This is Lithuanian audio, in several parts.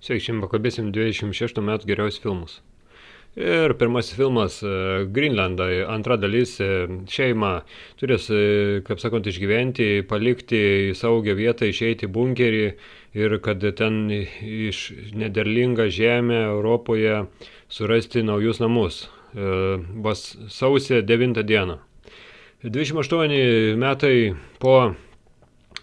Sveiki, šiandien pakalbėsim 26 metų geriausius filmus. Ir pirmasis filmas Greenlandai, antra dalis šeima turės, kaip sakant, išgyventi, palikti į saugią vietą, išeiti į bunkerį ir kad ten iš nederlingą žemę Europoje surasti naujus namus. Bus sausio 9 dieną. 28 metai po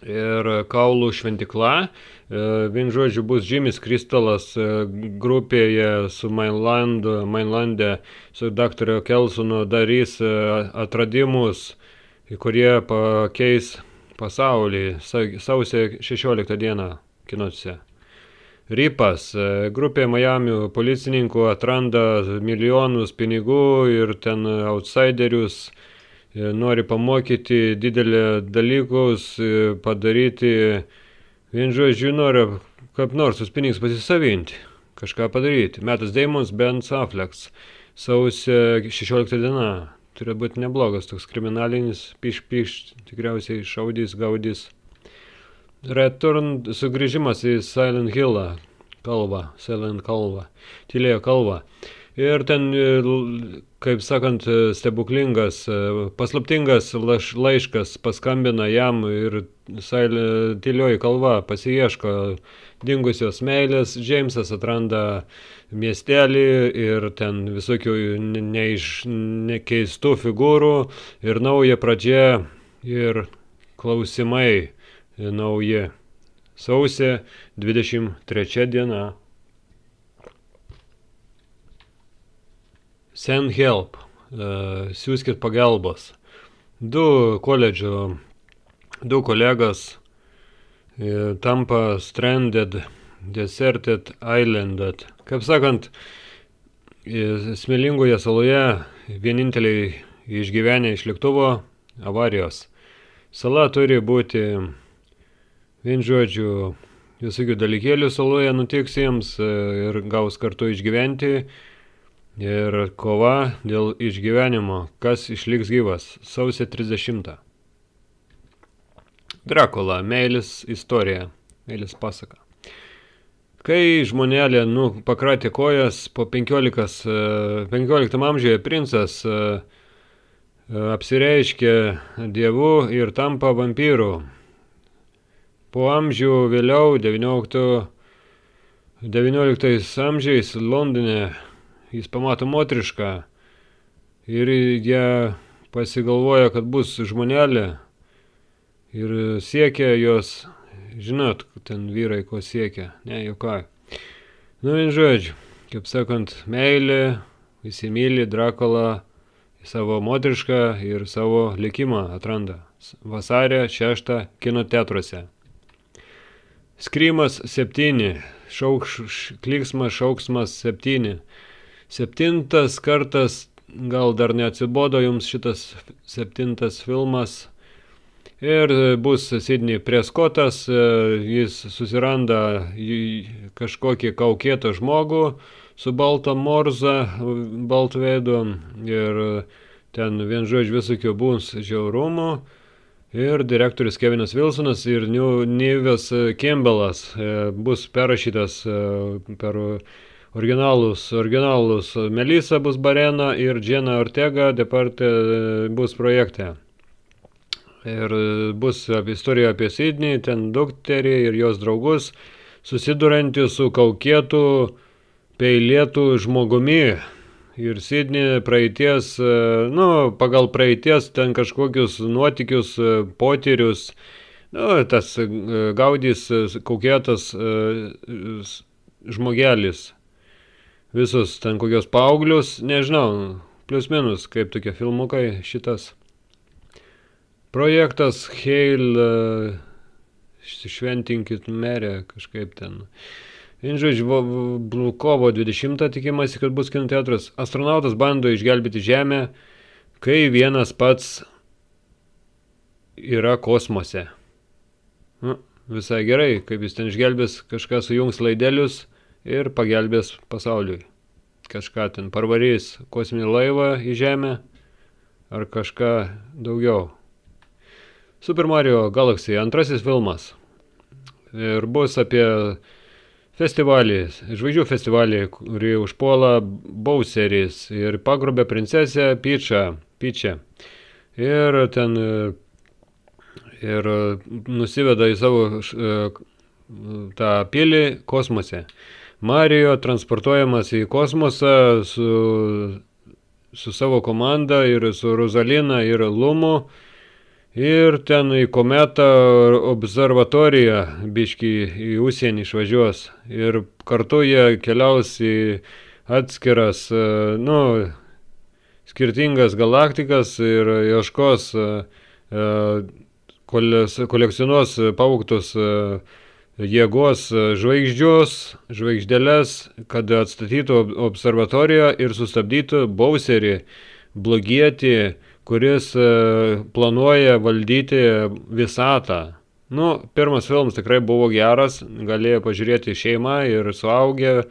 ir kaulų šventikla. Vien žodžiu bus Jimis Kristalas grupėje su Mainlande, su dr. Kelsonu darys atradimus, kurie pakeis pasaulį sausio 16 dieną kinose. Ripas, grupė Miami policininkų atranda milijonus pinigų ir ten outsiderius, nori pamokyti didelį dalykus, padaryti. Vien žodžiu, nori kaip nors sus pinigus pasisavinti, kažką padaryti. Mattas Damonas, Ben Affleck, sausio 16 diena. Turi būti neblogas, toks kriminalinis, piš, tikriausiai šaudys, gaudys. Return, sugrįžimas į Silent kalvą, tylėjo kalvą. Ir ten, kaip sakant, stebuklingas, paslaptingas laiškas paskambina jam ir tylioji kalva pasiieško dingusios meilės. Džeimsas atranda miestelį ir ten visokių nekeistų figūrų ir nauja pradžia ir klausimai nauji. Sausio 23 diena. Send help, siūskit pagalbos. Du kolegas tampa stranded, deserted, islanded. Kaip sakant, smėlingoje saloje vieninteliai išgyvenę iš lėktuvo avarijos. Sala turi būti, vien žodžiu, visokių dalykėlių saloje nutiks jiems ir gaus kartu išgyventi. Ir kova dėl išgyvenimo, kas išliks gyvas, sausio 30. Drakula, meilės istorija, meilės pasaka. Kai žmonelė pakratė kojas, po 15 amžiuje princas apsireiškė dievu ir tampa vampyru. Po amžių vėliau, 19 amžiais Londone, jis pamato moterišką ir jie pasigalvoja, kad bus žmonelė ir siekia jos, žinot, ten vyrai ko siekia, ne, juokauju. Vien žodžiu, kaip sakant, meilė, visi myli Drakulą, savo moterišką ir savo likimą atranda. Vasario 6 kino teatruose. Skrimas 7, klyksmas, šauksmas 7. 7 kartas, gal dar neatsibodo jums šitas 7 filmas. Ir bus Sidney Prescottas, jis susiranda kažkokį kaukėtą žmogų su balta morza, baltų veidu. Ir ten vien žodžiu visokių bus žiaurumų. Ir direktorius Kevinas Wilsonas ir Nevis Campbellas bus perrašytas per originalus Melissa bus Barena ir Jenna Ortega bus projekte. Ir bus istorija apie Sidney, ten dukterį ir jos draugus, susiduriantį su kaukėtų, peilėtų žmogumi. Ir Sidney praeities, pagal praeities ten kažkokius nuotykius, potyrius, tas gaudys kaukėtas žmogelis. Visus ten kokios paauglius, nežinau, plius minus, kaip tokie filmukai šitas. Projektas Heil, šventinkit merę, kažkaip ten. Kovo 20 tikimasi, kad bus kino teatras. Astronautas bando išgelbėti Žemę, kai vienas pats yra kosmose. Visai gerai, kaip jis ten išgelbės, kažką sujungs laidelius ir pagelbės pasauliui. Kažką ten parvarys kosminį laivą į Žemę ar kažką daugiau. Super Mario Galaxy, antrasis filmas. Ir bus apie žvaigždžių festivalį, kurį užpuola Bowseris ir pagrobė princesę Peachą. Ir ten ir nusiveda į savo tą pilį kosmose. Mario transportuojamas į kosmosą su savo komanda ir su Rosalina ir Lumu. Ir ten į kometą observatoriją biškį į užsienį išvažiuos. Ir kartu jie keliaus į atskiras, skirtingas galaktikas ir ieškos, kolekcionuos pavogtus jėgos žvaigždėles, kad atstatytų observatoriją ir sustabdytų Bowserį, blogietį, kuris planuoja valdyti visatą. Pirmas filmas tikrai buvo geras, galėjo pažiūrėti šeimą ir suaugę,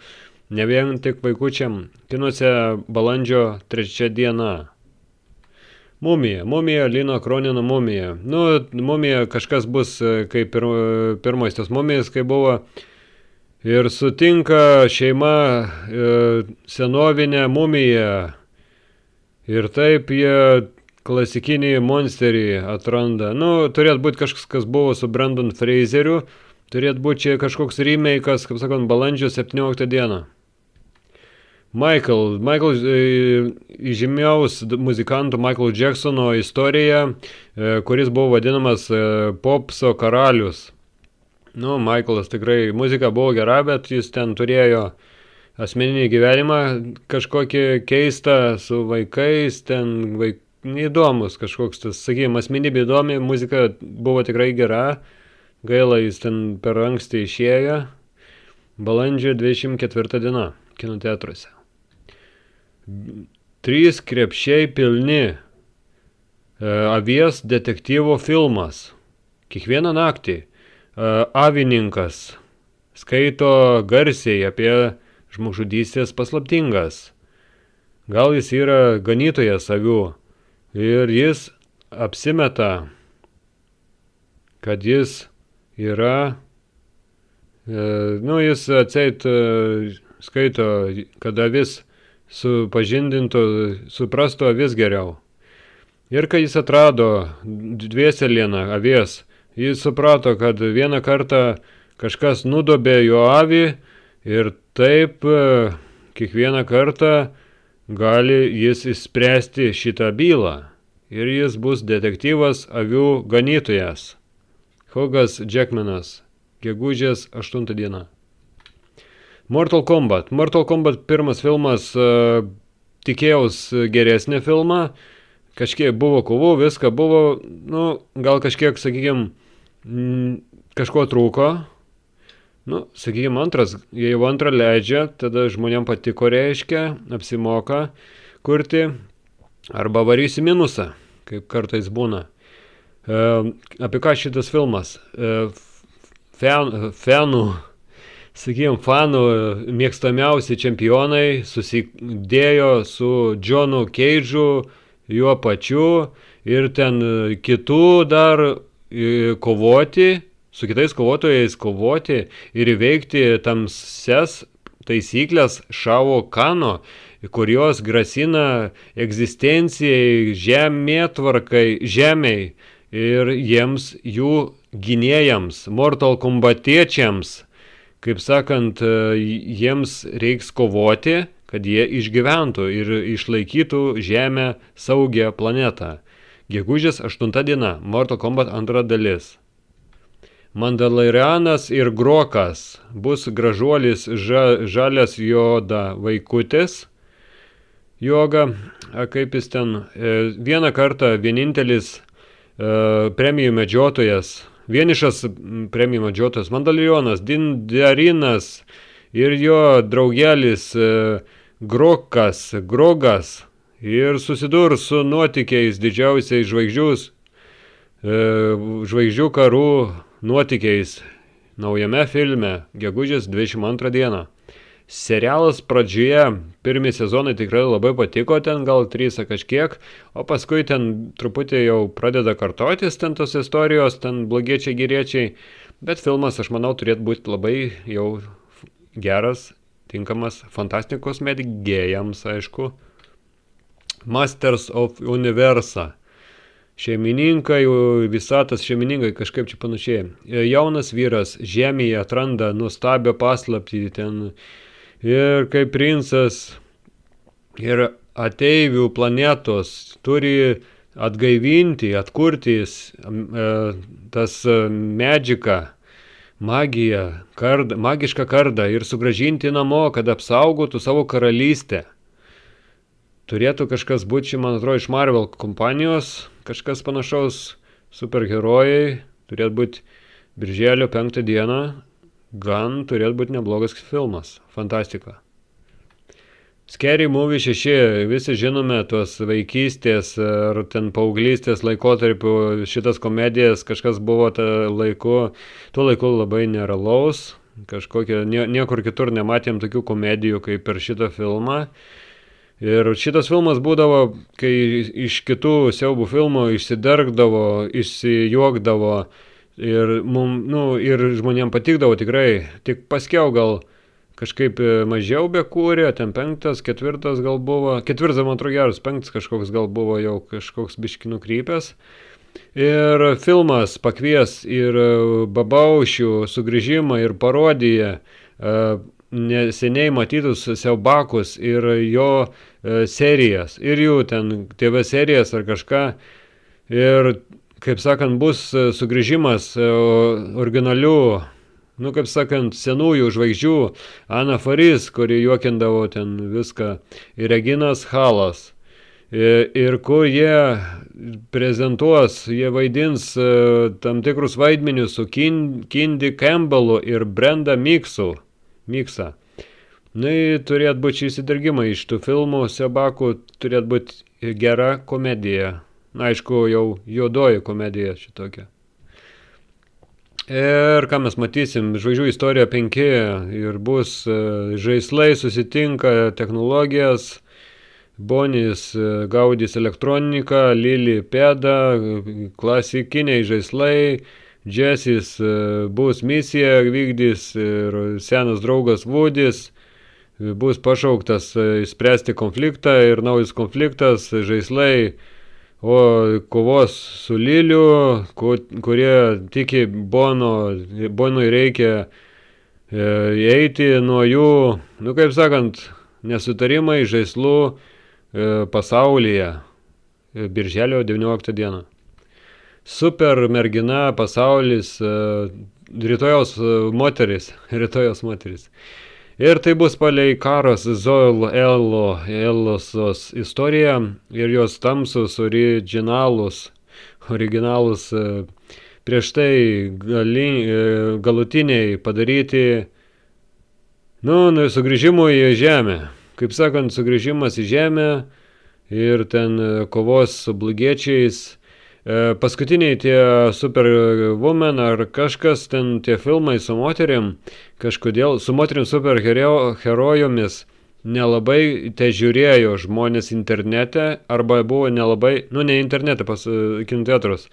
ne vien tik vaikučiam. Kinuose balandžio 3 diena. Mumija, Lino Kronino Mumija. Mumija kažkas bus kaip pirmos tos mumijas, kai buvo. Ir sutinka šeima senovinę mumiją. Ir taip jie klasikinį monsterį atranda. Turėtų būti kažkas, kas buvo su Brandon Fraseriu. Turėtų būti čia kažkoks remake'as, kaip sakant, balandžio 17 dieną. Michael žymiaus muzikantų Michael Jacksono istorija, kuris buvo vadinamas popso karalius. Michaelas tikrai, muzika buvo gera, bet jis ten turėjo asmeninį gyvenimą kažkokį keistą su vaikais, ten neįdomus kažkoks tas, sakykime, asmenybė įdomi, muzika buvo tikrai gera, gaila jis ten per anksti išėjo, balandžio 24 diena kinoteatruose. 3 krepšiai pilni, avies detektyvo filmas, kiekvieną naktį, avininkas skaito garsiai apie žmogžudystės paslaptingas. Gal jis yra ganytojas avių ir jis apsimeta, kad jis yra, jis atseit skaito, kad avis supažindintų, suprastų avis geriau. Ir kai jis atrado dvieselieną avies, jis suprato, kad vieną kartą kažkas nudobė jo avį ir taip kiekvieną kartą gali jis išspręsti šitą bylą. Ir jis bus detektyvas avių ganytojas. Hugas Jackmanas, gegužės 8 diena. Mortal Kombat pirmas filmas, tikėjaus geresnį filmą, kažkiek buvo kovų, viską buvo, gal kažkiek, sakykime, kažko trūko. Sakykime, jei jau antrą leidžia, tada žmonėm patiko, reiškia, apsimoka kurti, arba varysi minusą, kaip kartais būna. Apie ką šitas filmas? Fanų mėgstamiausi čempionai susidėjo su Johnu Cage'u, juo pačiu, ir ten kitų dar kovoti, su kitais kovotojais kovoti ir įveikti tamsias taisyklės Šao Kano, kurios grasina egzistencijai, žemėtvarkai, žemiai ir jiems, jų gynėjams, Mortal Kombatiečiams. Kaip sakant, jiems reiks kovoti, kad jie išgyventų ir išlaikytų Žemę saugią planetą. Gegužės 8 diena, Mortal Kombat 2 dalis. Mandalorianas ir Grokas bus gražuolis žalias Joda vaikutis. Joga, kaip jis ten, vieną kartą vienintelis premijų medžiotojas, vienišas premijų medžiotojas Mandalorianas, Din Djarin ir jo draugelis Grogas ir susidurs su nuotykiais didžiausiais žvaigždžių karų nuotykiais naujame filme gegužės 22 dieną. Serialas pradžioje, pirmi sezonai tikrai labai patiko, ten gal 3 kažkiek, o paskui ten truputį jau pradeda kartotis ten tos istorijos, ten blogiečiai, geriečiai, bet filmas, aš manau, turėtų būti labai jau geras, tinkamas fantastikos mėgėjams, aišku. Masters of Universe. Šeimininkai, visatos šeimininkai, kažkaip čia panašiai. Jaunas vyras žemėje atranda nuostabią paslaptį ten ir kaip princas ir ateivių planetos turi atgaivinti, atkurti tas medžiką, magiją, magišką kardą ir sugrąžinti namo, kad apsaugotų savo karalystę. Turėtų kažkas būti, man atrodo, iš Marvel kompanijos, kažkas panašaus superherojai, turėtų būti birželio 5 dieną, gan turėtų būti neblogas filmas, fantastika. Scary Movie 6, visi žinome tuos vaikystės ar ten paauglystės laikotarpių šitas komedijas, kažkas buvo tuo laiku labai nerealaus, niekur kitur nematėm tokių komedijų kaip per šitą filmą. Ir šitas filmas būdavo, kai iš kitų siaubų filmų išsidergdavo, išsijuokdavo ir, ir žmonėms patikdavo tikrai. Tik paskiau gal kažkaip mažiau bekūrė, ten 5, 4 gal buvo, 4 man atrodo geras, 5 kažkoks gal buvo jau kažkoks biški nukrypęs. Ir filmas pakvies ir babaušių sugrįžimą ir parodiją neseniai matytus siaubakus ir jo serijas, ir jų ten TV serijas ar kažką. Ir, kaip sakant, bus sugrįžimas originalių, kaip sakant, senųjų žvaigždžių, Ana Faris, kuri juokindavo ten viską, ir Reginas Halas. Ir kur jie prezentuos, jie vaidins tam tikrus vaidmenius su Kindy Campbellu ir Brenda Miksą. Turėtų būti įsidirgimai iš tų filmų, siabakų, turėtų būti gera komedija. Aišku, jau juodoji komedija šitokia. Ir ką mes matysim, Žvaigždžių istorija 5 ir bus žaislai susitinka technologijas, Bonis gaudys elektroniką, Lily pėda, klasikiniai žaislai, Jessis bus misiją vykdys ir senas draugas Woodys bus pašauktas spręsti konfliktą ir naujas konfliktas, žaislai, o kovos su Liliu, kurie tiki Bonui reikia eiti nuo jų, kaip sakant, nesutarimai žaislų pasaulyje, birželio 19 dieną. Super mergina, pasaulis, rytojos moteris. Ir tai bus palei Karos Zoil Elosos istoriją ir jos tamsus originalus prieš tai galutiniai padaryti sugrįžimui į žemę. Kaip sakant, sugrįžimas į žemę ir ten kovos su blogiečiais. Paskutiniai tie Superwoman ar kažkas ten tie filmai su moterim, kažkodėl su moterim superherojomis nelabai te žiūrėjo žmonės internete arba buvo nelabai, ne internete, pas kinoteatrus.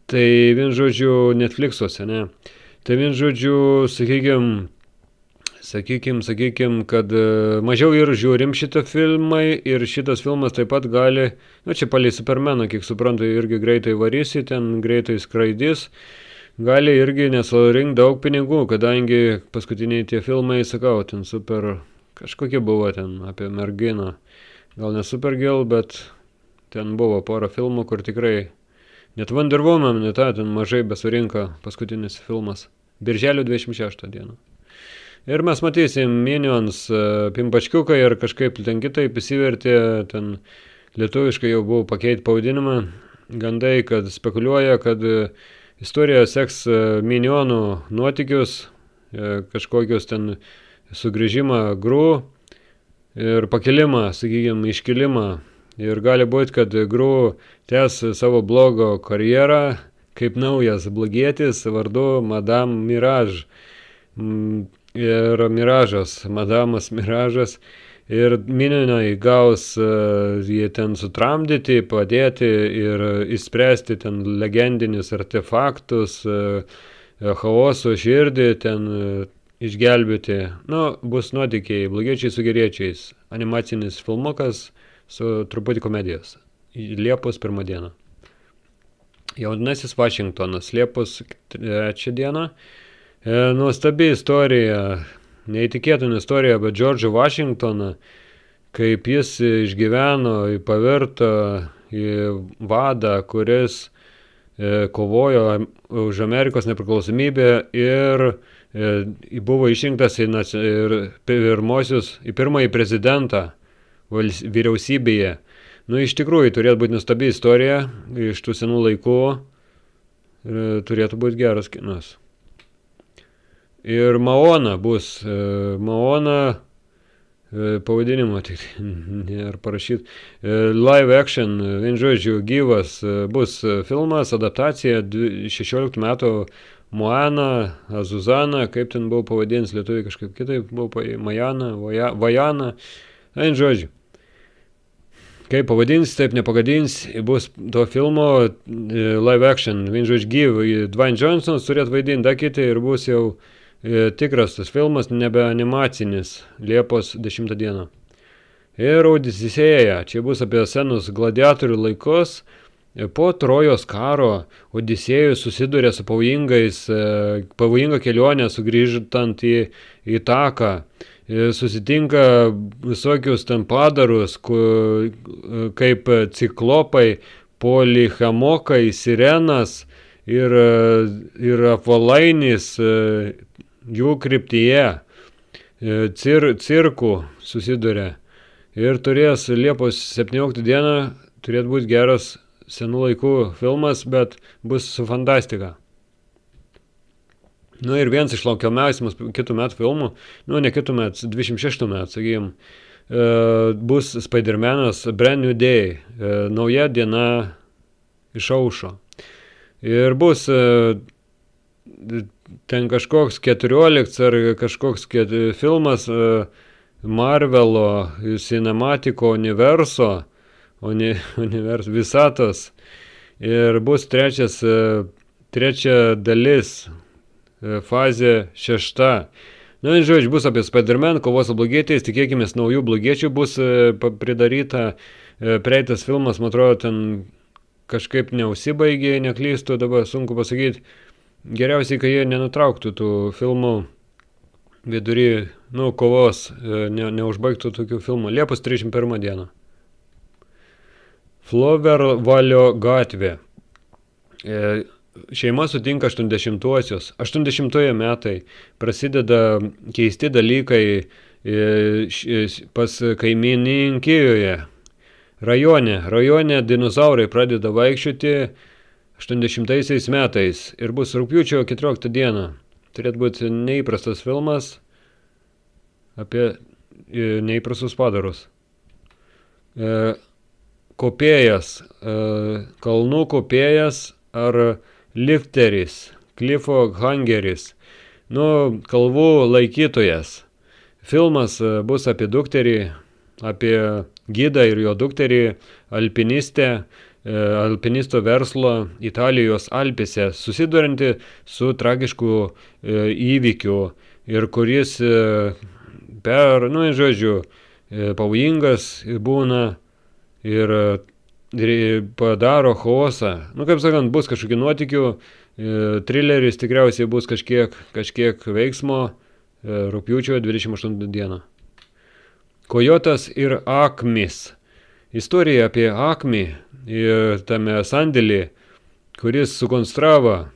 Tai vien žodžiu Netflixuose, ne. Tai vien žodžiu, sakykim, kad mažiau ir žiūrim šitą filmai ir šitas filmas taip pat gali, čia palei Supermaną, kiek suprantu, irgi greitai varysi, ten greitai skraidys, gali irgi nesurinkt daug pinigų, kadangi paskutiniai tie filmai, sakau, ten kažkokie buvo ten apie merginą, gal ne Supergirl, bet ten buvo pora filmų, kur tikrai, net Wonder Woman, ten mažai besurinka paskutinis filmas, birželio 26 dieną. Ir mes matysim Minions pimpačkiukai ir kažkaip ten kitaip įsivertė, ten lietuviškai jau buvo pakeiti pavadinimą, gandai, kad spekuliuoja, kad istorija seks Minionų nuotykius, kažkokius ten sugrįžimą Gru ir pakelimą, iškilimą. Ir gali būti, kad Gru tęs savo blogo karjerą kaip naujas blogietis vardu Madame Mirage. Ir Madamas Miražas, ir Minionai gaus jie ten sutramdyti, padėti ir išspręsti ten legendinius artefaktus, chaoso širdį, ten išgelbėti. Nu, bus nuotykiai, blogiečiai su geriečiais. Animacinis filmukas su truputį komedijos. Liepos 1 dieną. Jaunasis Vašingtonas, Liepos 3 dieną. Nuostabi istorija, neįtikėtina istorija, bet Džordžą Vašingtoną, kaip jis išgyveno, pavirto į vadą, kuris kovojo už Amerikos nepriklausomybę ir buvo išrinktas į pirmąjį prezidentą vyriausybėje. Nu, iš tikrųjų, turėtų būti nuostabi istorija iš tų senų laikų ir turėtų būti geras kinas. Ir Moana bus, Moana pavadinimo, tik nėra parašyti, live action, vien žodžiu, gyvas bus filmas, adaptacija 16 metų Moana, Azuzana, kaip ten buvo pavadins, lietuviai kažkaip kitaip buvo, Majana, Vajana, vien žodžiu. Kaip pavadins, taip nepagadins, bus to filmo live action, vien žodžiu, gyv, Dwayne Johnsonas turėtų vaidinti, dar kiti ir bus jau tikras tas filmas, nebe animacinis, Liepos 10 dieną. Ir Odisėja, čia bus apie senus gladiatorių laikus. Po Trojos karo Odisėjus susiduria su pavojinga kelionė sugrįžtant į taką. Susitinka visokius ten padarus, kaip ciklopai, polichamokai, sirenas ir apvalainis jų kryptyje, cirkų susiduria. Ir turės Liepos 17 dieną turėtų būti geras senų laikų filmas, bet bus su fantastika. Nu ir vienas iš laukiamiausių kitų metų filmų, nu ne kitų metų, 26 metų, sakykime, bus Spider-Manas Brand New Day, nauja diena išaušo. Ir bus ten kažkoks 14 ar kažkoks filmas Marvelo Cinematiko universo, visatos. Ir bus trečia dalis, fazė 6. Na, žodžiu, bus apie Spider-Man, kovos su blogiečiais, tikėkimės naujų blogiečių bus pridaryta. Prieitas filmas, man atrodo, ten kažkaip neusibaigė, neklystų, dabar sunku pasakyti. Geriausiai, kai jie nenutrauktų tų filmų vidury, nu, kovos, neužbaigtų tokių filmų. Liepos 31 dieną. Flowervalio gatvė. Šeima sutinka 80-uosius. 80-oje metai prasideda keisti dalykai pas kaimininkijoje. Rajone dinozaurai pradeda vaikščioti 80-aisiais metais ir bus rugpjūčio 14 dieną. Turėtų būti neįprastas filmas apie neįprastus padarus. Kopėjas, kalnų kopėjas ar lifteris, klifo hangeris, nu, kalvų laikytojas. Filmas bus apie dukterį, apie gidą ir jo dukterį, alpinisto verslo Italijos Alpėse, susidurinti su tragišku įvykiu ir kuris pavojingas būna ir padaro chaosą. Nu, kaip sakant, bus kažkokių nuotykių, trileris tikriausiai bus kažkiek veiksmo, rugpjūčio 28 dieną. Kojotas ir Akmis. Istorija apie Akmį ir tame sandėlį, kuris sukonstravo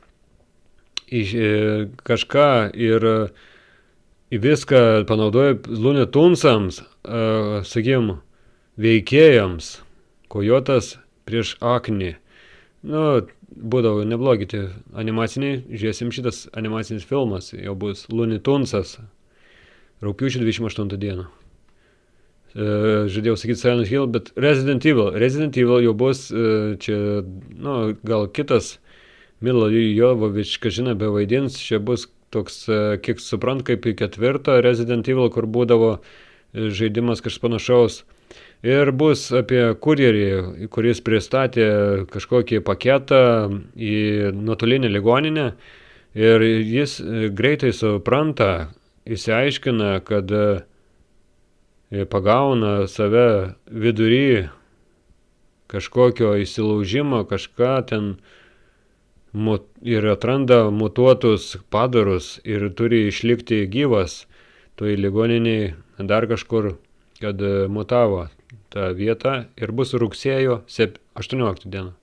kažką ir viską panaudojo Looney Tunesams, sakykim, veikėjams. Kojotas prieš Aknį. Nu, būdavo neblogi tie animaciniai, žiūrėsim šitas animacinis filmas, jau bus Looney Tunesas, rugpjūčio 28 dieną. Žadėjau sakyti Silent Hill, bet Resident Evil jau bus čia, nu, gal kitas Mila Jovovič, kažina, bevaidins, čia bus toks, kiek suprant, kaip į 4 Resident Evil, kur būdavo žaidimas kažkas panašaus. Ir bus apie kurjerį, kuris pristatė kažkokį paketą į nuotolinę ligoninę ir jis greitai supranta, išsiaiškina, kad pagauna save vidury kažkokio įsilaužimo, kažką ten ir atranda mutuotus padarus ir turi išlikti gyvas toj ligoniniai dar kažkur, kad mutavo tą vietą ir bus rugsėjo 18 dieną.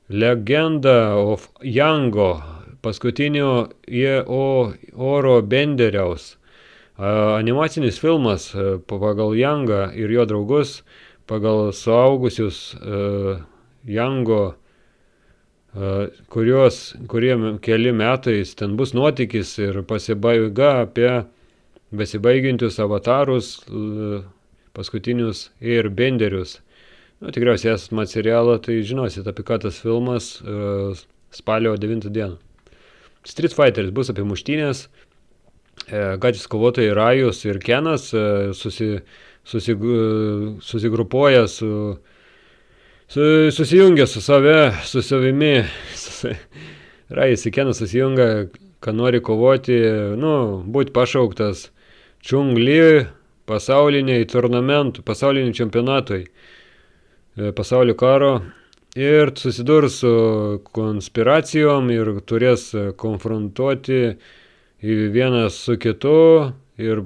Legenda of Yango, paskutinio oro benderiaus. Animacinis filmas pagal Yangą ir jo draugus, pagal suaugusius Yango, kuriem keli metais ten bus nuotykis ir pasibaiga apie besibaigiančius avatarus, paskutinius ir benderius. Tikriausiai esat mat serialą, tai žinosit apie ką tas filmas spalio 9 dieną. Street Fighteris bus apie muštynės, gatvės kovotojai Rajus ir Kenas susigrupuoja susijungia su savimi, Rajus ir Kenas susijungia, kad nori kovoti, būti pašauktas Chung Li pasauliniai čempionatui, pasaulio karo, ir susidurs su konspiracijom ir turės konfrontuoti vienas su kitu ir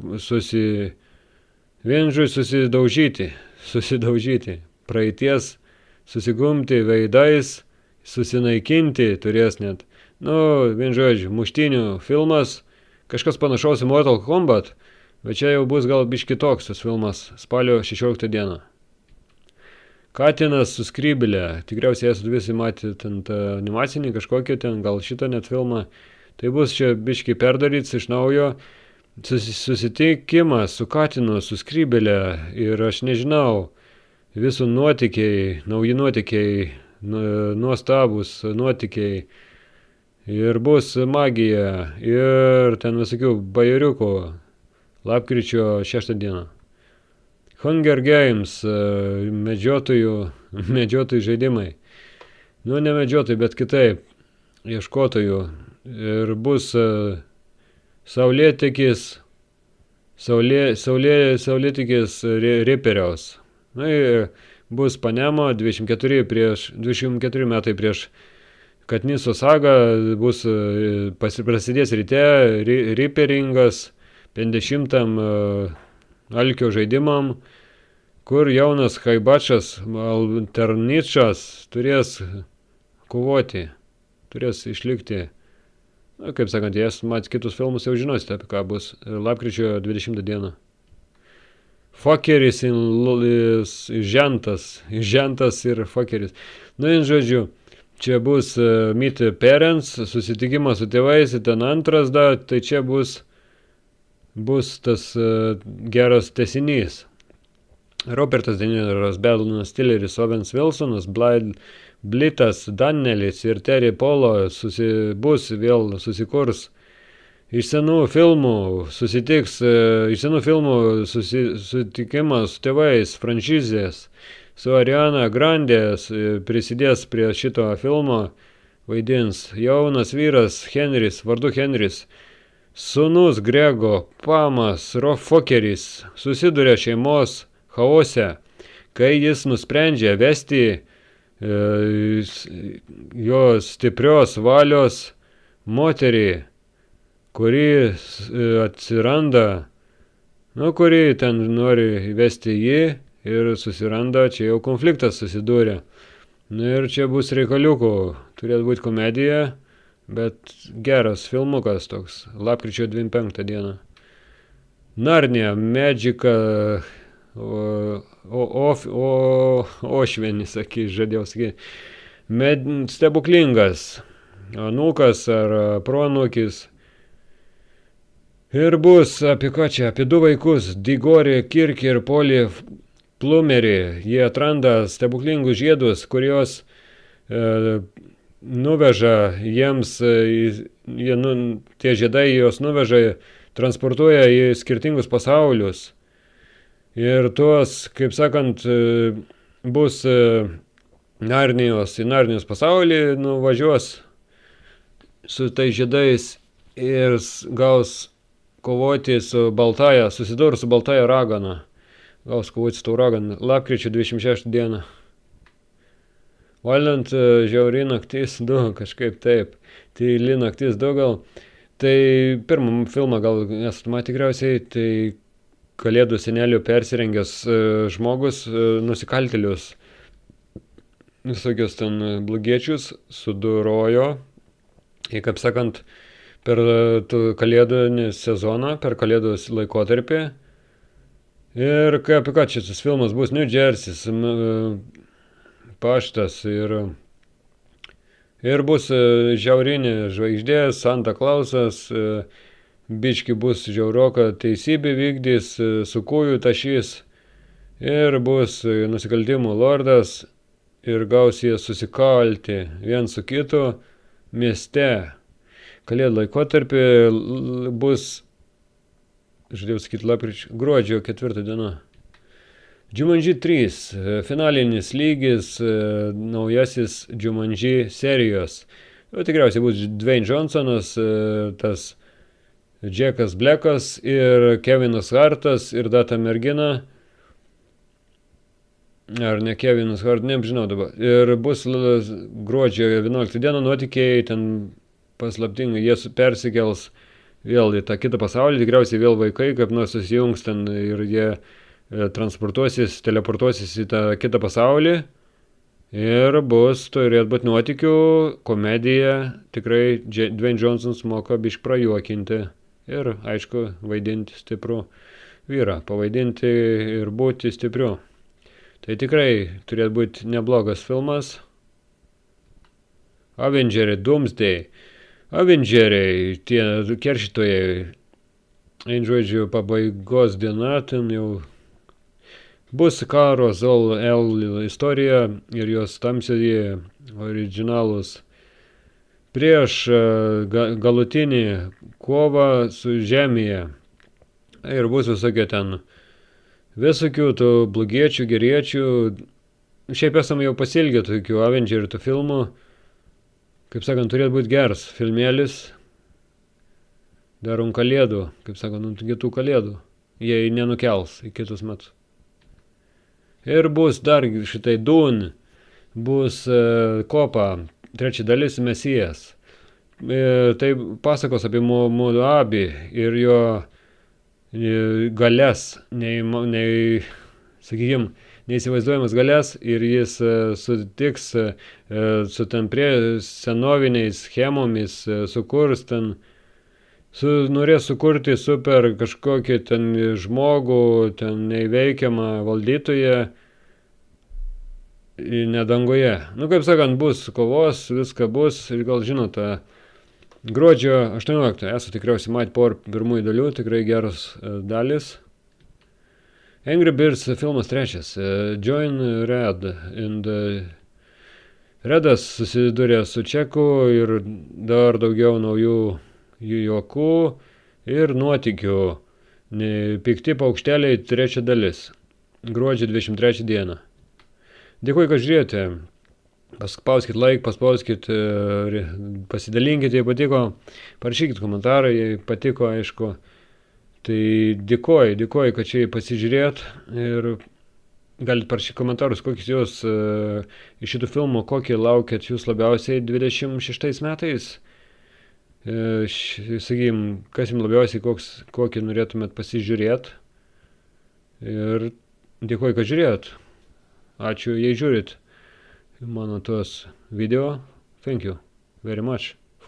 susidaužyti, praeities, susigumti veidais, susinaikinti turės net. Žodžiu, muštynių filmas, kažkas panašaus į Mortal Kombat, bet čia jau bus gal biški toks tas filmas spalio 16 dieną. Katinas su skrybėle, tikriausiai esat visi matę ten tą animacinį kažkokį ten, gal šitą net filmą, tai bus čia biški perdaryts iš naujo, susitikimas su katinu, su skrybėle ir aš nežinau, visų nuotykiai, nauji nuotykiai, nuostabus nuotykiai ir bus magija ir ten visokių bajeriukų lapkričio 6 dieną. Hunger Games, medžiotojų žaidimai. Ne medžiotojų, bet kitaip, ieškotojų. Ir bus saulėtekis Riperiaus. Bus Panemo 24 metai prieš Katniso sagą, prasidės ryte Riperingas 50 alkio žaidimam, kur jaunas Haibačas, Alterničas turės kovoti, turės išlikti. Kaip sakant, jas mat kitus filmus jau žinosite, apie ką bus lapkričio 20 dieną. Fuckeris žentas ir fuckeris. Žodžiu, čia bus Meet Parents, susitikimas su tėvais, ten antras tai čia bus tas geras tęsinys. Robertas De Niro'as, Belonas Stilleris, Owens Wilsonas, Blitas Dannelis ir Terry Polo susikurs iš senų filmų, susitikimas su tėvais, franšizės, su Ariana Grande prisidės prie šito filmo, vaidins jaunas vyras Henris, vardu Henris, sūnus Grego, Pamas, Fokeris, susiduria šeimos chaose, kai jis nusprendžia vesti jos stiprios valios moterį, kuri atsiranda, kuri ten nori vesti jį ir susiranda, čia jau konfliktas susidūrė. Ir čia bus reikaliukų, turėtų būti komedija, bet geras filmukas toks, lapkričio 25 dieną. Narnia, Magica, Ošvenis, žadėjau sakyti, stebuklingas, anūkas ar proanūkis. Ir bus apie ką čia, apie du vaikus, Digorį Kirkį ir Polį Plumerį. Jie atranda stebuklingus žiedus, kurios nuveža jiems, tie žiedai jos nuveža, transportuoja į skirtingus pasaulius. Ir tuos, kaip sakant, bus į Narnijos pasaulį, nuvažiuos su tais žiedais ir gaus kovoti su baltaja, susidūrus su baltaja ragana. Gaus kovoti su tau raganą. Lapkričio 26 dieną. Valant žiauri naktis 2, kažkaip taip. Tyli naktis 2 gal. Tai pirmą filmą gal esate matę tikriausiai, tai Kalėdų senelių persirengęs žmogus, nusikaltėlius, visokius ten blogiečius sudorojo. Ir kaip sakant, per kalėdų sezoną, per kalėdų laikotarpį. Ir apie ką šis filmas bus, New Jersey, paštas ir bus žiaurinė žvaigždė, Santa Clausas, biški bus žiauroka teisybė vykdys, su kūjų tašys ir bus nusikaltimų lordas ir gaus jie susikalti vien su kitu mieste. Kalėdų laikotarpį bus, žadėjau sakyti, gruodžio 4 diena. Jumanji 3, finalinis lygis, naujasis Jumanji serijos. Tikriausiai bus Dwayne Johnsonas, tas Jackas Blackas ir Kevinas Hartas ir ta mergina. Ar ne Kevinas Hart, nežinau dabar. Ir bus gruodžio 11 dieną nuotykiai, ten paslaptingai jie persikels vėl į tą kitą pasaulį, tikriausiai vėl vaikai, kaip nors susijungs ten ir jie transportuosis, teleportuosis į tą kitą pasaulį. Ir bus, turėtų būti nuotykių, komedija, tikrai Dwayne Johnsonas moka biškį prajuokinti. Ir, aišku, vaidinti stiprų vyrą, pavaidinti ir būti stipriu. Tai tikrai turėtų būti neblogas filmas. Avengeriai, Doomsday. Avengeriai, tie keršytojai, žodžiu, pabaigos diena, ten jau bus karo Zol-El istorija ir jos tamsiai originalus prieš galutinį kovą su žemėje. Ir bus visokie ten, visokių tų blogiečių, geriečių. Šiaip esame jau pasilgę tokių Avengerių tų filmų. Kaip sakant, turėtų būti geras filmėlis. Darom kalėdų, kaip sakant, kitų kalėdų. Jie nenukels į kitus metus. Ir bus dar šitai Dune, bus Kopa. 3 dalis Mesijas. Tai pasakos apie Moabį ir jo galias, sakykime, neįsivaizduojamas galias ir jis sutiks su ten prie senoviniais schemomis, sukurs ten, norės sukurti super kažkokį ten žmogų, ten neįveikiamą valdytoją, nedangoje. Kaip sakant, bus kovos, viską bus ir gal žinote, gruodžio 18 esate tikriausiai matę po pirmųjų dalių, tikrai geros dalis. Angry Birds filmas 3, Join Red. Redas susidūrė su Čeku ir dar daugiau naujų juokų ir nuotykių. Pikti paukšteliai 3 dalis. Gruodžio 23 dieną. Dėkui, kad žiūrėjote. Paspauskit like, paspauskit, pasidalinkit, jei patiko. Parašykit komentarą, jei patiko, aišku. Tai dėkoju, kad čia pasižiūrėjot. Ir galit parašyti komentarus, kokius jūs iš šitų filmų, kokį laukiat jūs labiausiai 26 metais. Sakykim, kas jums labiausiai, kokį norėtumėt pasižiūrėt. Ir dėkoju, kad žiūrėjot. Ačiū, jei žiūrit mano tuos video. Thank you very much.